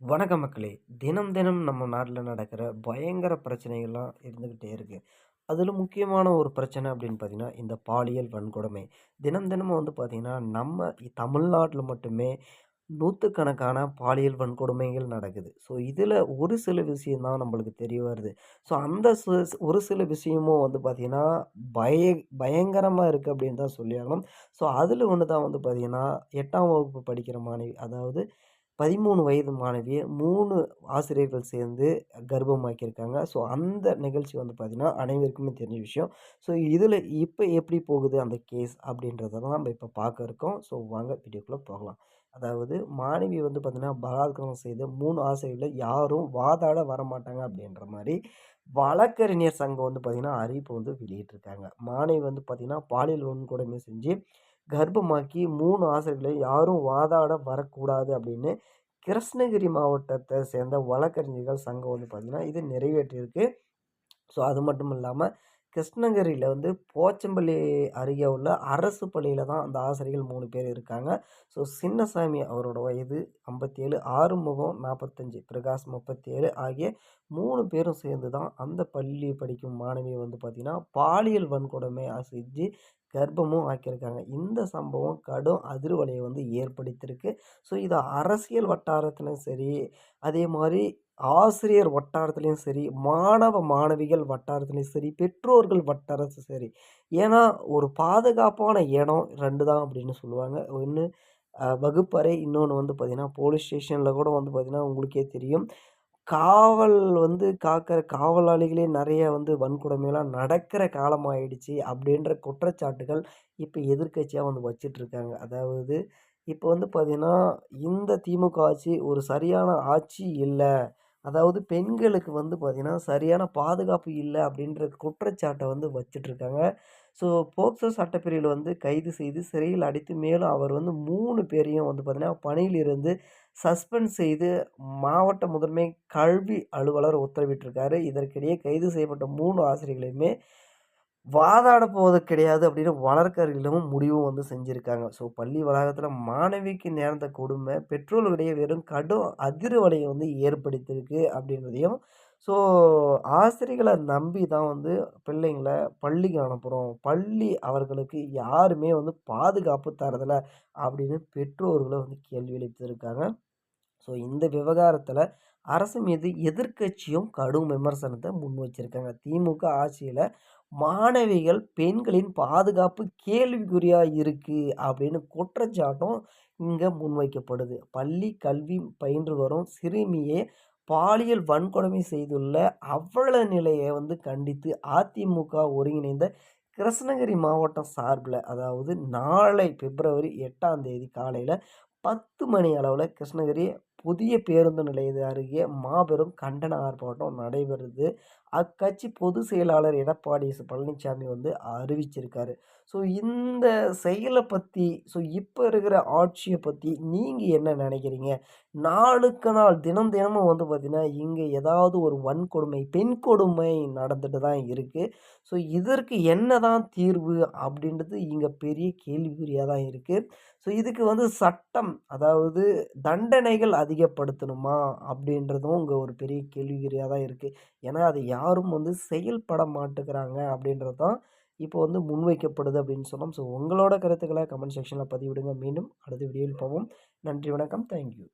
வணக்கம் மக்களே! தினம் தினம் நம்ம நாட்ல நடக்கிற பயங்கர பிரச்சனைகள்லாம் இருந்துகிட்டே இருக்கு. அதில முக்கியமான ஒரு பிரச்சனை அப்படின்னு பார்த்தீங்கன்னா, இந்த பாலியல் வன்கொடுமை. தினம் தினமும் வந்து பார்த்தீங்கன்னா, நம்ம தமிழ்நாட்ல மட்டுமே நூத்துக்கணக்கான பாலியல் வன்கொடுமைகள் நடக்குது. ஸோ, இதில ஒரு சில விஷயம் தான் நம்மளுக்கு தெரிய வருது. ஸோ, அந்த ஒரு சில விஷயமும் வந்து பார்த்தீங்கன்னா, பய பயங்கரமா இருக்கு அப்படின்னு தான் சொல்லியாகணும். ஸோ, அதில ஒண்ணு தான் வந்து பார்த்தீங்கன்னா, 8ஆம் வகுப்பு படிக்கிற மாணவி, அதாவது 13 வயது மாணவிய 3 ஆசிரியர்கள் சேர்ந்து கர்ப்பமாக்கியிருக்காங்க. ஸோ, அந்த நிகழ்ச்சி வந்து பார்த்தீங்கன்னா, அனைவருக்குமே தெரிஞ்ச விஷயம். ஸோ, இதில இப்ப எப்படி போகுது அந்த கேஸ் அப்படின்றத தான் நம்ம இப்ப பார்க்க இருக்கோம். ஸோ, வாங்க வீடியோக்குள்ள போகலாம். அதாவது மாணவி வந்து பார்த்தீங்கன்னா, பலாத்காரம் செய்த 3 ஆசிரியர்கள யாரும் வாதாட வரமாட்டாங்க அப்படின்ற மாரி வழக்கறிஞர் சங்கம் வந்து பார்த்தீங்கன்னா, அறிவிப்பு வந்து வெளியிட்டிருக்காங்க. மாணவி வந்து பார்த்தீங்கன்னா, பாலியல் வன்கொடுமை செஞ்சு கர்ப்பமாக்கி 3 ஆசிரியர்களையும் யாரும் வாதாட வரக்கூடாது அப்படின்னு கிருஷ்ணகிரி மாவட்டத்த சேர்ந்த வழக்கறிஞர்கள் சங்கம் வந்து பார்த்தீங்கன்னா, இது நிறைவேற்றியிருக்கு. ஸோ, அது மட்டும் இல்லாம கிருஷ்ணகிரியில வந்து போச்சம்பள்ளி அருகே உள்ள அரசு பள்ளியில தான் அந்த ஆசிரியர்கள் 3 பேர் இருக்காங்க. ஸோ, சின்னசாமி அவரோட வயது 57, ஆறுமுகம் 45, பிரகாஷ் 37 ஆகிய 3 பேரும் சேர்ந்து தான் அந்த பள்ளி படிக்கும் மாணவிய வந்து பார்த்தீங்கன்னா, பாலியல் வன்கொடுமை செஞ்சு கர்ப்பமும் ஆக்கியிருக்காங்க. இந்த சம்பவம் கடும் அதிர்வலைய வந்து ஏற்படுத்தியிருக்கு. ஸோ, இது அரசியல் வட்டாரத்திலும் சரி, அதே மாரி ஆசிரியர் வட்டாரத்திலயும் சரி, மாணவ, மாணவிகள் வட்டாரத்திலயும் சரி, பெற்றோர்கள் வட்டாரத்திலும் சரி. ஏன்னா, ஒரு பாதுகாப்பான இடம் 2 தான் அப்படின்னு சொல்லுவாங்க. ஒண்ணு வகுப்பறை, இன்னொன்னு வந்து பார்த்தீங்கன்னா, போலீஸ் ஸ்டேஷன்ல கூட வந்து பார்த்தீங்கன்னா, உங்களுக்கே தெரியும். காவல் வந்து காக்கிற காவலாளிகளே நெறைய வந்து வன்கொடுமைலாம் நடக்கிற காலமாயிடுச்சு அப்படின்ற குற்றச்சாட்டுகள் இப்ப எதிர்க்கட்சியா வந்து வச்சுட்ருக்காங்க. அதாவது இப்ப வந்து பார்த்தீங்கன்னா, இந்த திமுக ஆட்சி ஒரு சரியான ஆட்சி இல்ல. அதாவது பெண்களுக்கு வந்து பார்த்தீங்கன்னா, சரியான பாதுகாப்பு இல்ல அப்படின்ற குற்றச்சாட்ட வந்து வச்சுட்ருக்காங்க. ஸோ, போக்சோ சட்டப்பிரிவுல வந்து கைது செய்து சிறையில் அடைத்து மேலும் அவர் வந்து 3 பேரையும் வந்து பார்த்தீங்கன்னா, பணியிலிருந்து சஸ்பெண்ட் செய்து மாவட்ட முதன்மை கல்வி அலுவலர் உத்தரவிட்டிருக்காரு. இதற்கிடையே கைது செய்யப்பட்ட 3 ஆசிரியர்களையுமே வாதாட போவது கிடையாது அப்படின்னு வழக்கறிஞர்களும் முடிவும் வந்து செஞ்சிருக்காங்க. ஸோ, பள்ளி வளாகத்தில மாணவிக்கு நேர்ந்த கொடுமை பெற்றோர்களிடையே வெறும் கடும் அதிர்வலைய வந்து ஏற்படுத்தியிருக்கு அப்படின்றதையும், ஸோ ஆசிரியர்கள நம்பி தான் வந்து பிள்ளைங்கள பள்ளிக்கு அனுப்புறோம். பள்ளி அவர்களுக்கு யாருமே வந்து பாதுகாப்பு தரதில்ல அப்படின்னு பெற்றோர்களும் வந்து கேள்வி எழுப்பியிருக்காங்க. ஸோ, இந்த விவகாரத்தில அரசு மீது எதிர்க்கட்சியும் கடும் விமர்சனத்த முன் வச்சிருக்காங்க. திமுக ஆட்சியில மாணவிகள், பெண்களின் பாதுகாப்பு கேள்விக்குறியா இருக்கு அப்படின்னு குற்றச்சாட்டும் இங்க முன்வைக்கப்படுது. பள்ளி கல்வி பயின்று வரும் சிறுமியை பாலியல் வன்கொடுமை செய்துள்ள அவல நிலையை வந்து கண்டித்து அதிமுக ஒருங்கிணைந்த கிருஷ்ணகிரி மாவட்டம் சார்பில, அதாவது நாளை பிப்ரவரி 8ஆம் தேதி காலையில 10 மணி அளவுல கிருஷ்ணகிரி புதிய பேருந்து நிலையத்து அருகே மாபெரும் கண்டன ஆர்ப்பாட்டம் நடைபெறுது. அக்கட்சி பொதுச் செயலாளர் எடப்பாடி பழனிசாமி வந்து அறிவிச்சிருக்காரு. ஸோ, இந்த செயல பத்தி, ஸோ இப்ப இருக்கிற ஆட்சிய பத்தி நீங்க என்ன நெனைக்கிறீங்க? நாளுக்கு நாள் தினம் தினமும் வந்து பார்த்தீங்கன்னா, இங்க ஏதாவது ஒரு வன்கொடுமை, பெண் கொடுமை நடந்துட்டு தான் இருக்கு. ஸோ, இதற்கு என்னதான் தீர்வு அப்படின்றது இங்க பெரிய கேள்விக்குறியா தான் இருக்கு. ஸோ, இதுக்கு வந்து சட்டம், அதாவது தண்டனைகள் அதிகப்படுத்தணுமா? அப்படின்றதும் இங்க ஒரு பெரிய கேள்விக்குறியா தான் இருக்கு. ஏன்னா, அது யாரும் வந்து செயல்பட மாட்டுக்கிறாங்க அப்படின்றது தான் இப்போ வந்து முன்வைக்கப்படுது அப்படின்னு சொன்னோம். ஸோ, உங்களோட கருத்துக்கள கமெண்ட் செக்ஷன்ல பதிவிடுங்க. மீண்டும் அடுத்த வீடியோவில் பார்ப்போம். நன்றி, வணக்கம். Thank you.